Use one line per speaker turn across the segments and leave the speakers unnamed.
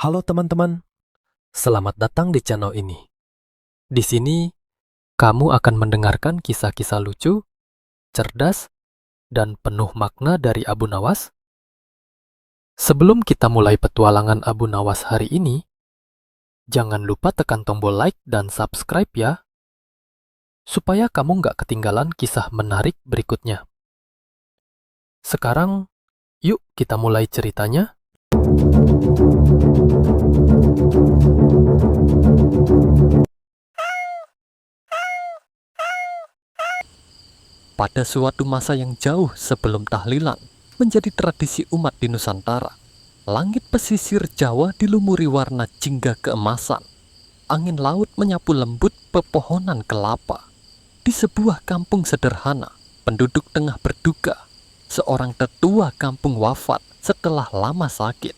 Halo teman-teman, selamat datang di channel ini. Di sini, kamu akan mendengarkan kisah-kisah lucu, cerdas, dan penuh makna dari Abu Nawas. Sebelum kita mulai petualangan Abu Nawas hari ini, jangan lupa tekan tombol like dan subscribe ya, supaya kamu nggak ketinggalan kisah menarik berikutnya. Sekarang, yuk kita mulai ceritanya. Pada suatu masa yang jauh sebelum tahlilan menjadi tradisi umat di Nusantara, langit pesisir Jawa dilumuri warna jingga keemasan. Angin laut menyapu lembut pepohonan kelapa. Di sebuah kampung sederhana, penduduk tengah berduka. Seorang tetua kampung wafat setelah lama sakit.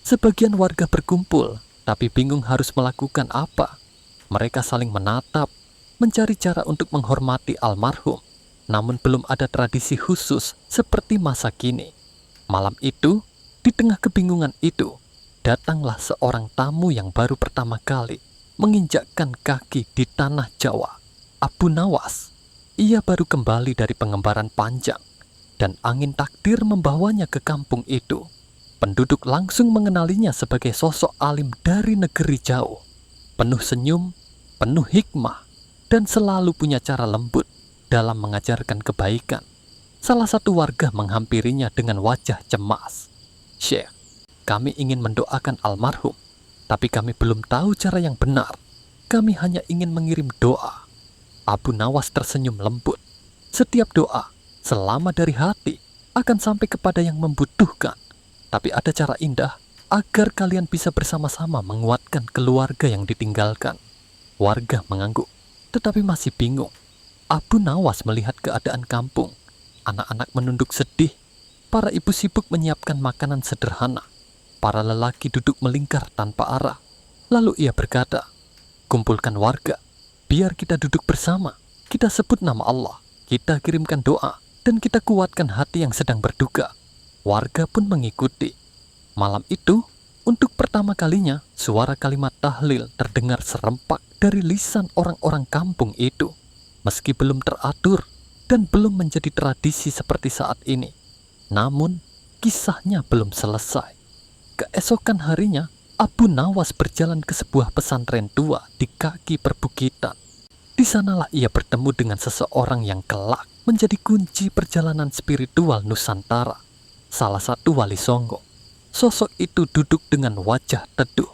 Sebagian warga berkumpul, tapi bingung harus melakukan apa. Mereka saling menatap, mencari cara untuk menghormati almarhum. Namun belum ada tradisi khusus seperti masa kini. Malam itu, di tengah kebingungan itu, datanglah seorang tamu yang baru pertama kali menginjakkan kaki di tanah Jawa. Abu Nawas. Ia baru kembali dari pengembaraan panjang, dan angin takdir membawanya ke kampung itu. Penduduk langsung mengenalinya sebagai sosok alim dari negeri jauh. Penuh senyum, penuh hikmah, dan selalu punya cara lembut dalam mengajarkan kebaikan. Salah satu warga menghampirinya dengan wajah cemas. "Syekh, kami ingin mendoakan almarhum, tapi kami belum tahu cara yang benar. Kami hanya ingin mengirim doa." Abu Nawas tersenyum lembut. "Setiap doa, selama dari hati, akan sampai kepada yang membutuhkan. Tapi ada cara indah agar kalian bisa bersama-sama menguatkan keluarga yang ditinggalkan." Warga mengangguk, tetapi masih bingung. Abu Nawas melihat keadaan kampung. Anak-anak menunduk sedih. Para ibu sibuk menyiapkan makanan sederhana. Para lelaki duduk melingkar tanpa arah. Lalu ia berkata, "Kumpulkan warga, biar kita duduk bersama. Kita sebut nama Allah, kita kirimkan doa, dan kita kuatkan hati yang sedang berduka." Warga pun mengikuti. Malam itu, untuk pertama kalinya, suara kalimat tahlil terdengar serempak dari lisan orang-orang kampung itu. Meski belum teratur dan belum menjadi tradisi seperti saat ini, namun kisahnya belum selesai. Keesokan harinya, Abu Nawas berjalan ke sebuah pesantren tua di kaki perbukitan. Di sanalah ia bertemu dengan seseorang yang kelak menjadi kunci perjalanan spiritual Nusantara. Salah satu wali Songo. Sosok itu duduk dengan wajah teduh,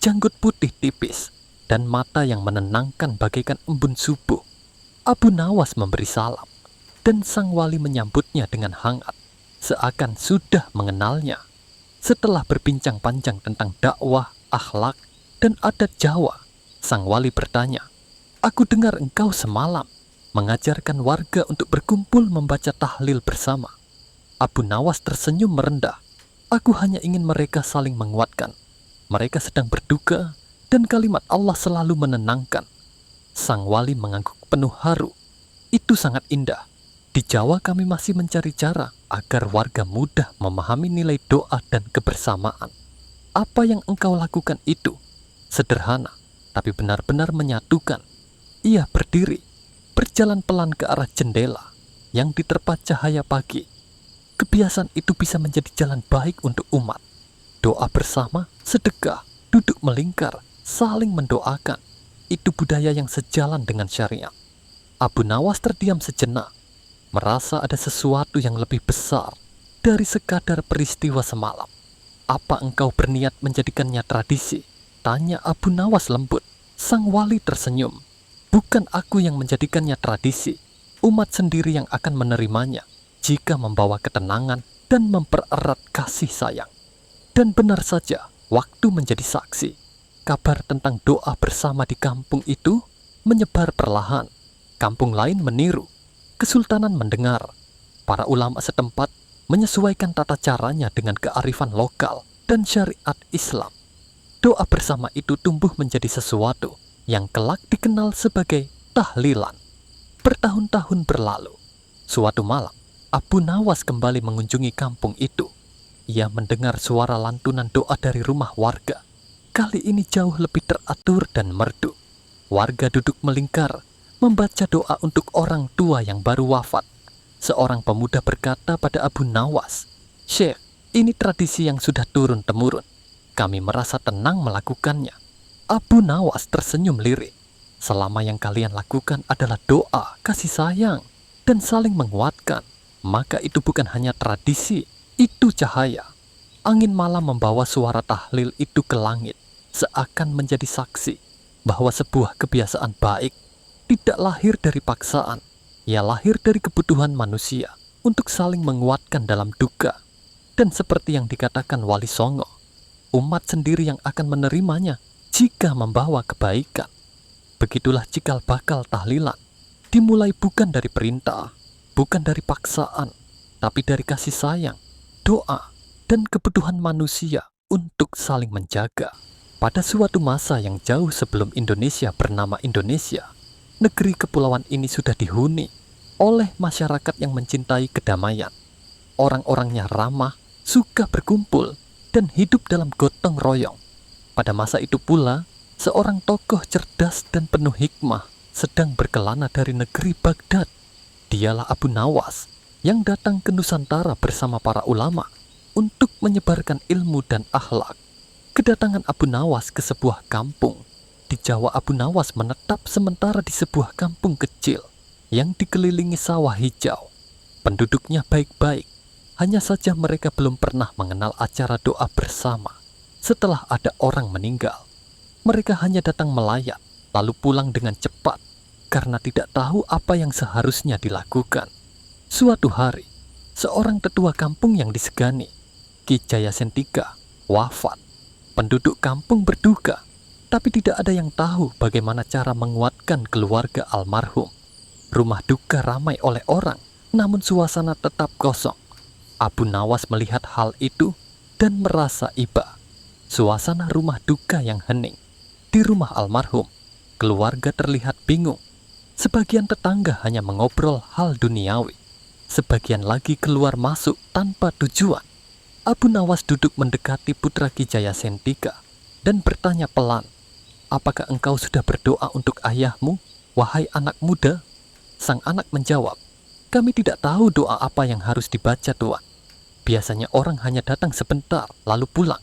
janggut putih tipis, dan mata yang menenangkan bagaikan embun subuh. Abu Nawas memberi salam, dan sang wali menyambutnya dengan hangat, seakan sudah mengenalnya. Setelah berbincang panjang tentang dakwah, akhlak, dan adat Jawa, sang wali bertanya, "Aku dengar engkau semalam mengajarkan warga untuk berkumpul membaca tahlil bersama." Abu Nawas tersenyum merendah. "Aku hanya ingin mereka saling menguatkan. Mereka sedang berduka, dan kalimat Allah selalu menenangkan." Sang wali mengangguk penuh haru. "Itu sangat indah. Di Jawa kami masih mencari cara agar warga mudah memahami nilai doa dan kebersamaan. Apa yang engkau lakukan itu sederhana, tapi benar-benar menyatukan." Ia berdiri, berjalan pelan ke arah jendela yang diterpa cahaya pagi. Kebiasaan itu bisa menjadi jalan baik untuk umat. Doa bersama, sedekah, duduk melingkar, saling mendoakan. Itu budaya yang sejalan dengan syariat. Abu Nawas terdiam sejenak, merasa ada sesuatu yang lebih besar dari sekadar peristiwa semalam. "Apa engkau berniat menjadikannya tradisi?" tanya Abu Nawas lembut. Sang wali tersenyum. "Bukan aku yang menjadikannya tradisi. Umat sendiri yang akan menerimanya jika membawa ketenangan dan mempererat kasih sayang." Dan benar saja, waktu menjadi saksi. Kabar tentang doa bersama di kampung itu menyebar perlahan. Kampung lain meniru. Kesultanan mendengar. Para ulama setempat menyesuaikan tata caranya dengan kearifan lokal dan syariat Islam. Doa bersama itu tumbuh menjadi sesuatu yang kelak dikenal sebagai tahlilan. Bertahun-tahun berlalu. Suatu malam, Abu Nawas kembali mengunjungi kampung itu. Ia mendengar suara lantunan doa dari rumah warga. kali ini jauh lebih teratur dan merdu. Warga duduk melingkar, membaca doa untuk orang tua yang baru wafat. Seorang pemuda berkata pada Abu Nawas, "Syekh, ini tradisi yang sudah turun-temurun. Kami merasa tenang melakukannya." Abu Nawas tersenyum lirik. "Selama yang kalian lakukan adalah doa, kasih sayang, dan saling menguatkan, maka itu bukan hanya tradisi, itu cahaya." Angin malam membawa suara tahlil itu ke langit, seakan menjadi saksi bahwa sebuah kebiasaan baik tidak lahir dari paksaan, ia lahir dari kebutuhan manusia untuk saling menguatkan dalam duka. Dan seperti yang dikatakan Wali Songo, umat sendiri yang akan menerimanya jika membawa kebaikan. Begitulah cikal bakal tahlilan, dimulai bukan dari perintah, bukan dari paksaan, tapi dari kasih sayang, doa, dan kebutuhan manusia untuk saling menjaga. Pada suatu masa yang jauh sebelum Indonesia bernama Indonesia, negeri kepulauan ini sudah dihuni oleh masyarakat yang mencintai kedamaian. Orang-orangnya ramah, suka berkumpul, dan hidup dalam gotong royong. Pada masa itu pula, seorang tokoh cerdas dan penuh hikmah sedang berkelana dari negeri Baghdad. Dialah Abu Nawas yang datang ke Nusantara bersama para ulama untuk menyebarkan ilmu dan akhlak. Kedatangan Abu Nawas ke sebuah kampung di Jawa. Abu Nawas menetap sementara di sebuah kampung kecil yang dikelilingi sawah hijau. Penduduknya baik-baik, hanya saja mereka belum pernah mengenal acara doa bersama. Setelah ada orang meninggal, mereka hanya datang melayat, lalu pulang dengan cepat karena tidak tahu apa yang seharusnya dilakukan. Suatu hari, seorang tetua kampung yang disegani, Ki Jayasentika, wafat. Penduduk kampung berduka, tapi tidak ada yang tahu bagaimana cara menguatkan keluarga almarhum. Rumah duka ramai oleh orang, namun suasana tetap kosong. Abu Nawas melihat hal itu dan merasa iba. Suasana rumah duka yang hening. Di rumah almarhum, keluarga terlihat bingung. Sebagian tetangga hanya mengobrol hal duniawi. Sebagian lagi keluar masuk tanpa tujuan. Abu Nawas duduk mendekati putra Ki Jayasentika dan bertanya pelan, "Apakah engkau sudah berdoa untuk ayahmu, wahai anak muda?" Sang anak menjawab, "Kami tidak tahu doa apa yang harus dibaca, Tuan. Biasanya orang hanya datang sebentar, lalu pulang."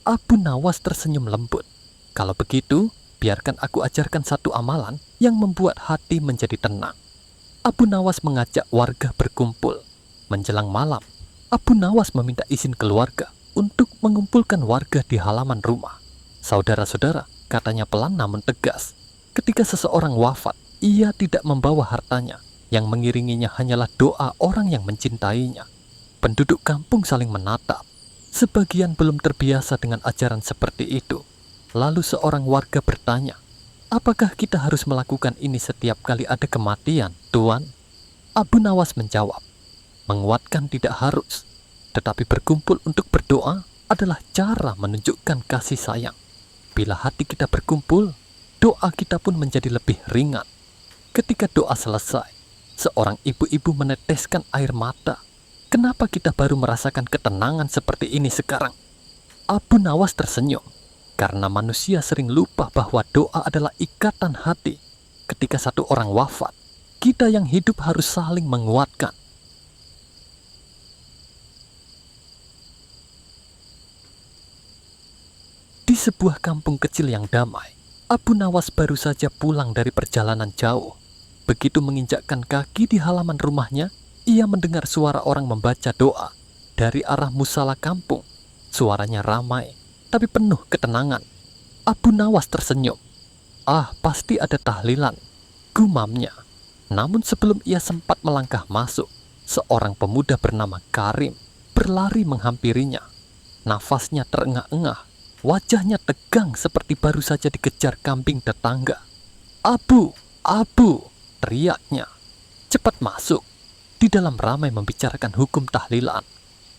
Abu Nawas tersenyum lembut. "Kalau begitu, biarkan aku ajarkan satu amalan yang membuat hati menjadi tenang." Abu Nawas mengajak warga berkumpul. Menjelang malam, Abu Nawas meminta izin keluarga untuk mengumpulkan warga di halaman rumah. "Saudara-saudara," katanya pelan namun tegas, "ketika seseorang wafat, ia tidak membawa hartanya. Yang mengiringinya hanyalah doa orang yang mencintainya." Penduduk kampung saling menatap. Sebagian belum terbiasa dengan ajaran seperti itu. Lalu seorang warga bertanya, "Apakah kita harus melakukan ini setiap kali ada kematian, Tuan?" Abu Nawas menjawab, "Menguatkan tidak harus, tetapi berkumpul untuk berdoa adalah cara menunjukkan kasih sayang. Bila hati kita berkumpul, doa kita pun menjadi lebih ringan." Ketika doa selesai, seorang ibu-ibu meneteskan air mata. "Kenapa kita baru merasakan ketenangan seperti ini sekarang?" Abu Nawas tersenyum, karena manusia sering lupa bahwa doa adalah ikatan hati. Ketika satu orang wafat, kita yang hidup harus saling menguatkan. Di sebuah kampung kecil yang damai, Abu Nawas baru saja pulang dari perjalanan jauh. Begitu menginjakkan kaki di halaman rumahnya, ia mendengar suara orang membaca doa dari arah musala kampung. Suaranya ramai, tapi penuh ketenangan. Abu Nawas tersenyum. "Ah, pasti ada tahlilan," gumamnya. Namun sebelum ia sempat melangkah masuk, seorang pemuda bernama Karim berlari menghampirinya. Nafasnya terengah-engah, wajahnya tegang seperti baru saja dikejar kambing tetangga. "Abu, Abu!" teriaknya. "Cepat masuk." Di dalam ramai membicarakan hukum tahlilan.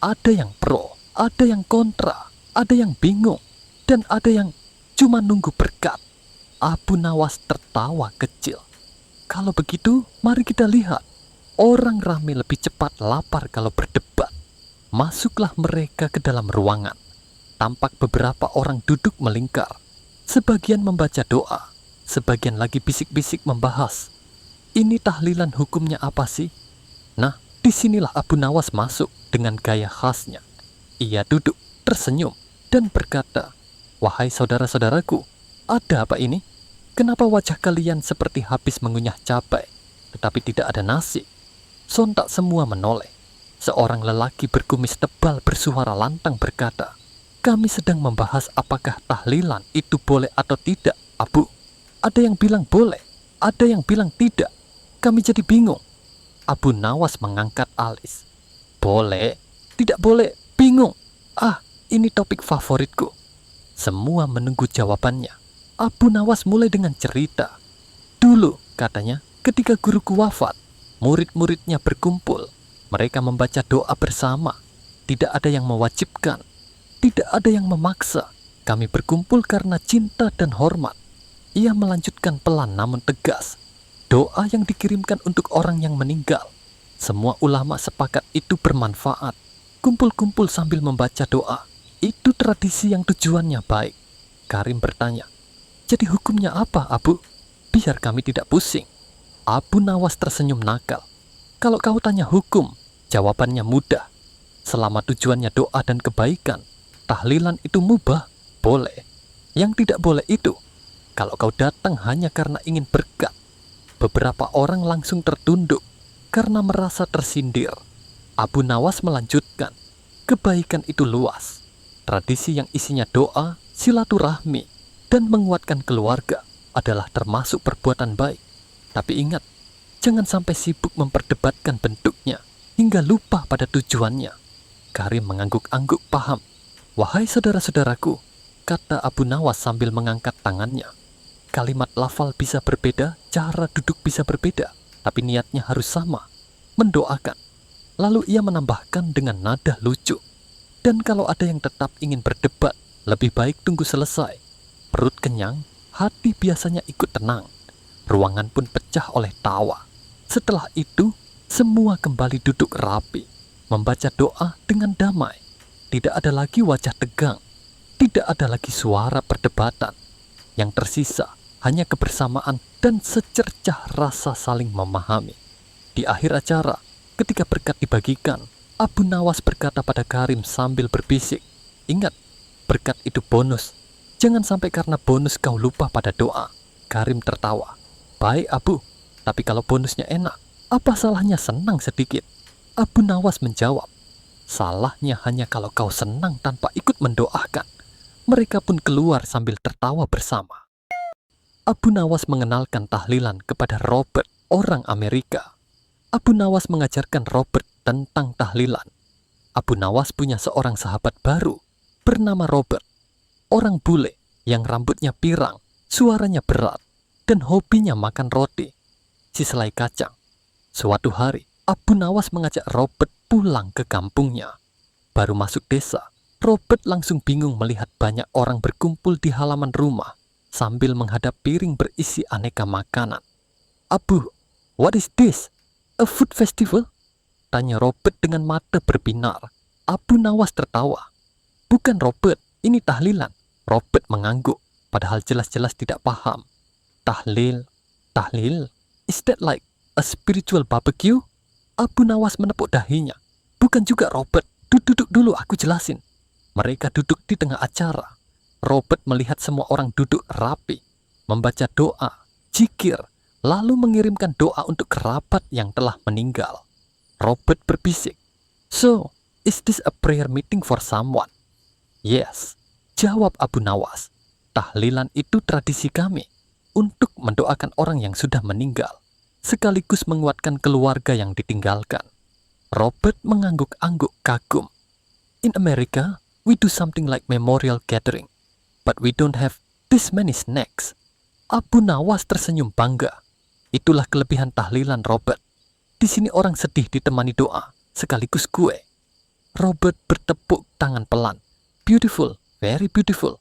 Ada yang pro, ada yang kontra, ada yang bingung, dan ada yang cuma nunggu berkat. Abu Nawas tertawa kecil. "Kalau begitu, mari kita lihat. Orang ramai lebih cepat lapar kalau berdebat." Masuklah mereka ke dalam ruangan. tampak beberapa orang duduk melingkar. Sebagian membaca doa, sebagian lagi bisik-bisik membahas. Ini tahlilan hukumnya apa sih? Nah, disinilah Abu Nawas masuk dengan gaya khasnya. Ia duduk, tersenyum, dan berkata, "Wahai saudara-saudaraku, ada apa ini? Kenapa wajah kalian seperti habis mengunyah cabai, tetapi tidak ada nasi?" Sontak semua menoleh. Seorang lelaki berkumis tebal bersuara lantang berkata, "Kami sedang membahas apakah tahlilan itu boleh atau tidak, Abu. Ada yang bilang boleh, ada yang bilang tidak. Kami jadi bingung." Abu Nawas mengangkat alis. "Boleh, tidak boleh, bingung. Ah, ini topik favoritku." Semua menunggu jawabannya. Abu Nawas mulai dengan cerita. "Dulu," katanya, "ketika guruku wafat, murid-muridnya berkumpul. Mereka membaca doa bersama. Tidak ada yang mewajibkan, tidak ada yang memaksa. Kami berkumpul karena cinta dan hormat." Ia melanjutkan pelan namun tegas. "Doa yang dikirimkan untuk orang yang meninggal. Semua ulama sepakat itu bermanfaat. Kumpul-kumpul sambil membaca doa. Itu tradisi yang tujuannya baik." Karim bertanya, "Jadi hukumnya apa, Abu? Biar kami tidak pusing." Abu Nawas tersenyum nakal. "Kalau kau tanya hukum, jawabannya mudah. Selama tujuannya doa dan kebaikan, tahlilan itu mubah, boleh. Yang tidak boleh itu, kalau kau datang hanya karena ingin berkat." Beberapa orang langsung tertunduk karena merasa tersindir. Abu Nawas melanjutkan, "Kebaikan itu luas. Tradisi yang isinya doa, silaturahmi, dan menguatkan keluarga adalah termasuk perbuatan baik. Tapi ingat, jangan sampai sibuk memperdebatkan bentuknya hingga lupa pada tujuannya." Karim mengangguk-angguk paham. "Wahai saudara-saudaraku," kata Abu Nawas sambil mengangkat tangannya, "kalimat lafal bisa berbeda, cara duduk bisa berbeda, tapi niatnya harus sama, mendoakan." Lalu ia menambahkan dengan nada lucu, "Dan kalau ada yang tetap ingin berdebat, lebih baik tunggu selesai. Perut kenyang, hati biasanya ikut tenang." Ruangan pun pecah oleh tawa. Setelah itu, semua kembali duduk rapi, membaca doa dengan damai. Tidak ada lagi wajah tegang, tidak ada lagi suara perdebatan. Yang tersisa hanya kebersamaan dan secercah rasa saling memahami. Di akhir acara, ketika berkat dibagikan, Abu Nawas berkata pada Karim sambil berbisik, "Ingat, berkat itu bonus. Jangan sampai karena bonus kau lupa pada doa." Karim tertawa. "Baik, Abu, tapi kalau bonusnya enak, apa salahnya senang sedikit?" Abu Nawas menjawab, "Salahnya hanya kalau kau senang tanpa ikut mendoakan." Mereka pun keluar sambil tertawa bersama. Abu Nawas mengenalkan tahlilan kepada Robert, orang Amerika. Abu Nawas mengajarkan Robert tentang tahlilan. Abu Nawas punya seorang sahabat baru bernama Robert, orang bule yang rambutnya pirang, suaranya berat, dan hobinya makan roti, si selai kacang. Suatu hari, Abu Nawas mengajak Robert pulang ke kampungnya. Baru masuk desa, Robert langsung bingung melihat banyak orang berkumpul di halaman rumah sambil menghadap piring berisi aneka makanan. "Abu, what is this? A food festival?" tanya Robert dengan mata berbinar. Abu Nawas tertawa. "Bukan Robert, ini tahlilan." Robert mengangguk, padahal jelas-jelas tidak paham. "Tahlil? Tahlil? Is that like a spiritual barbecue?" Abu Nawas menepuk dahinya. "Bukan juga, Robert. Duduk dulu, aku jelasin." Mereka duduk di tengah acara. Robert melihat semua orang duduk rapi, membaca doa, zikir, lalu mengirimkan doa untuk kerabat yang telah meninggal. Robert berbisik, "So, is this a prayer meeting for someone?" "Yes," jawab Abu Nawas. "Tahlilan itu tradisi kami untuk mendoakan orang yang sudah meninggal, sekaligus menguatkan keluarga yang ditinggalkan." Robert mengangguk-angguk kagum. "In America, we do something like memorial gathering, but we don't have this many snacks." Abu Nawas tersenyum bangga. "Itulah kelebihan tahlilan, Robert. Di sini orang sedih ditemani doa, sekaligus kue." Robert bertepuk tangan pelan. "Beautiful, very beautiful."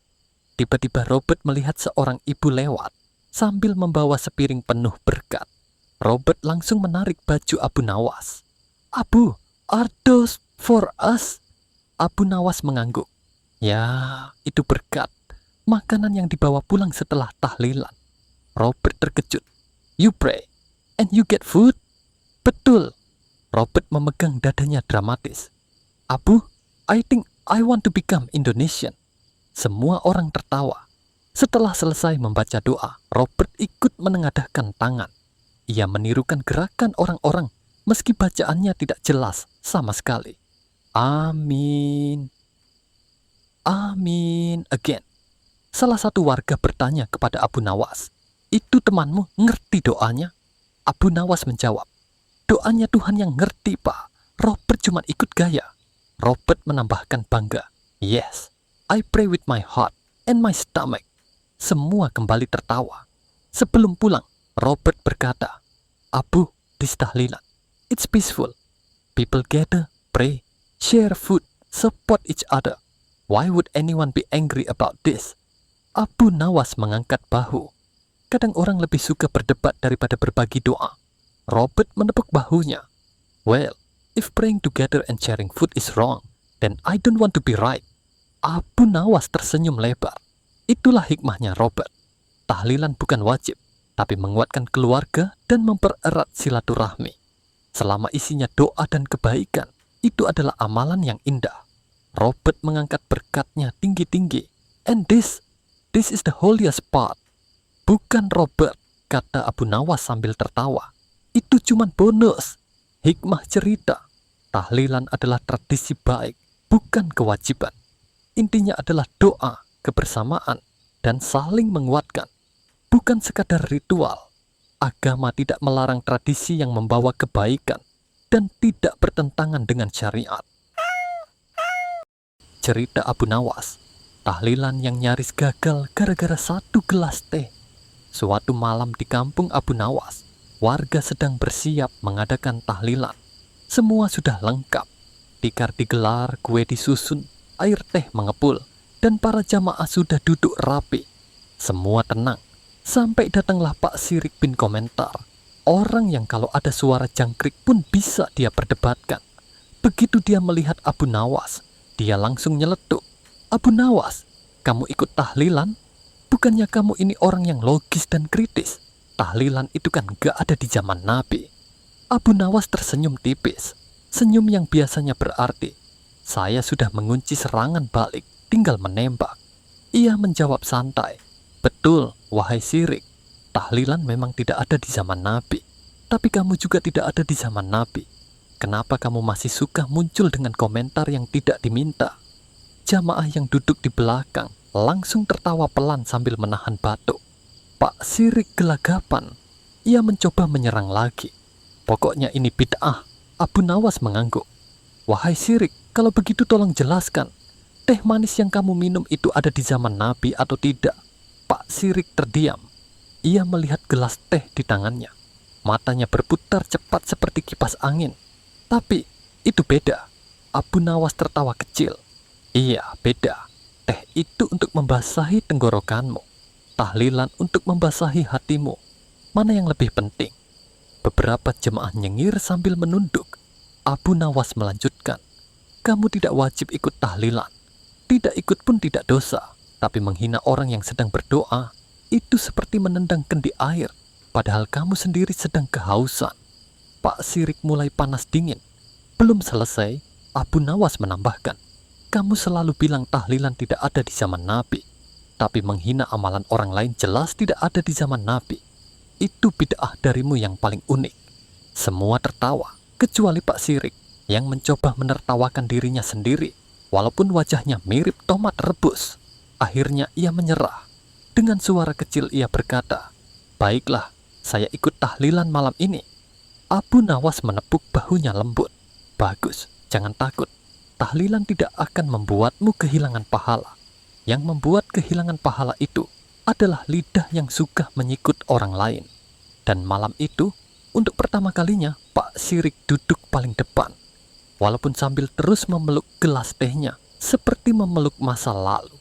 Tiba-tiba Robert melihat seorang ibu lewat sambil membawa sepiring penuh berkat. Robert langsung menarik baju Abu Nawas. "Abu, are those for us?" Abu Nawas mengangguk. Ya, itu berkat makanan yang dibawa pulang setelah tahlilan. Robert terkejut. You pray and you get food? Betul. Robert memegang dadanya dramatis. Abu, I think I want to become Indonesian. Semua orang tertawa. Setelah selesai membaca doa, Robert ikut menengadahkan tangan. Ia menirukan gerakan orang-orang meski bacaannya tidak jelas sama sekali. Amin. Amin again. Salah satu warga bertanya kepada Abu Nawas, itu temanmu ngerti doanya? Abu Nawas menjawab, doanya Tuhan yang ngerti, Pak. Robert cuma ikut gaya. Robert menambahkan bangga, yes, I pray with my heart and my stomach. Semua kembali tertawa. Sebelum pulang, Robert berkata, Abu, this tahlilan, it's peaceful. People gather, pray, share food, support each other. Why would anyone be angry about this? Abu Nawas mengangkat bahu. Kadang orang lebih suka berdebat daripada berbagi doa. Robert menepuk bahunya. Well, if praying together and sharing food is wrong, then I don't want to be right. Abu Nawas tersenyum lebar. Itulah hikmahnya Robert. Tahlilan bukan wajib, tapi menguatkan keluarga dan mempererat silaturahmi. Selama isinya doa dan kebaikan, itu adalah amalan yang indah. Robert mengangkat berkatnya tinggi-tinggi. And this is the holiest part. Bukan Robert, kata Abu Nawas sambil tertawa. Itu cuman bonus. Hikmah cerita. Tahlilan adalah tradisi baik, bukan kewajiban. Intinya adalah doa, kebersamaan, dan saling menguatkan. Bukan sekadar ritual. Agama tidak melarang tradisi yang membawa kebaikan dan tidak bertentangan dengan syariat. Cerita Abu Nawas, tahlilan yang nyaris gagal gara-gara satu gelas teh. Suatu malam di kampung Abu Nawas, warga sedang bersiap mengadakan tahlilan. Semua sudah lengkap. Tikar digelar, kue disusun, air teh mengepul, dan para jamaah sudah duduk rapi. Semua tenang, sampai datanglah Pak Sirik bin Komentar. Orang yang kalau ada suara jangkrik pun bisa dia perdebatkan. Begitu dia melihat Abu Nawas, dia langsung nyeletuk. Abu Nawas, kamu ikut tahlilan? Bukannya kamu ini orang yang logis dan kritis? Tahlilan itu kan gak ada di zaman Nabi. Abu Nawas tersenyum tipis. Senyum yang biasanya berarti, saya sudah mengunci serangan balik, tinggal menembak. Ia menjawab santai, betul, wahai Sirik. Tahlilan memang tidak ada di zaman Nabi. Tapi kamu juga tidak ada di zaman Nabi. Kenapa kamu masih suka muncul dengan komentar yang tidak diminta? Jamaah yang duduk di belakang langsung tertawa pelan sambil menahan batuk. Pak Sirik gelagapan. Ia mencoba menyerang lagi. Pokoknya ini bid'ah. Abu Nawas mengangguk. Wahai Sirik, kalau begitu tolong jelaskan. Teh manis yang kamu minum itu ada di zaman Nabi atau tidak? Pak Sirik terdiam. Ia melihat gelas teh di tangannya. Matanya berputar cepat seperti kipas angin. Tapi itu beda. Abu Nawas tertawa kecil. Iya, beda. Teh itu untuk membasahi tenggorokanmu. Tahlilan untuk membasahi hatimu. Mana yang lebih penting? Beberapa jemaah nyengir sambil menunduk. Abu Nawas melanjutkan. Kamu tidak wajib ikut tahlilan. Tidak ikut pun tidak dosa. Tapi menghina orang yang sedang berdoa, itu seperti menendang kendi air. Padahal kamu sendiri sedang kehausan. Pak Sirik mulai panas dingin. Belum selesai, Abu Nawas menambahkan, kamu selalu bilang tahlilan tidak ada di zaman Nabi, tapi menghina amalan orang lain jelas tidak ada di zaman Nabi. Itu bid'ah darimu yang paling unik. Semua tertawa, kecuali Pak Sirik yang mencoba menertawakan dirinya sendiri, walaupun wajahnya mirip tomat rebus. Akhirnya ia menyerah. Dengan suara kecil ia berkata, baiklah, saya ikut tahlilan malam ini. Abu Nawas menepuk bahunya lembut. Bagus, jangan takut. Tahlilan tidak akan membuatmu kehilangan pahala. Yang membuat kehilangan pahala itu adalah lidah yang suka menyikut orang lain. Dan malam itu, untuk pertama kalinya, Pak Sirik duduk paling depan. Walaupun sambil terus memeluk gelas tehnya, seperti memeluk masa lalu.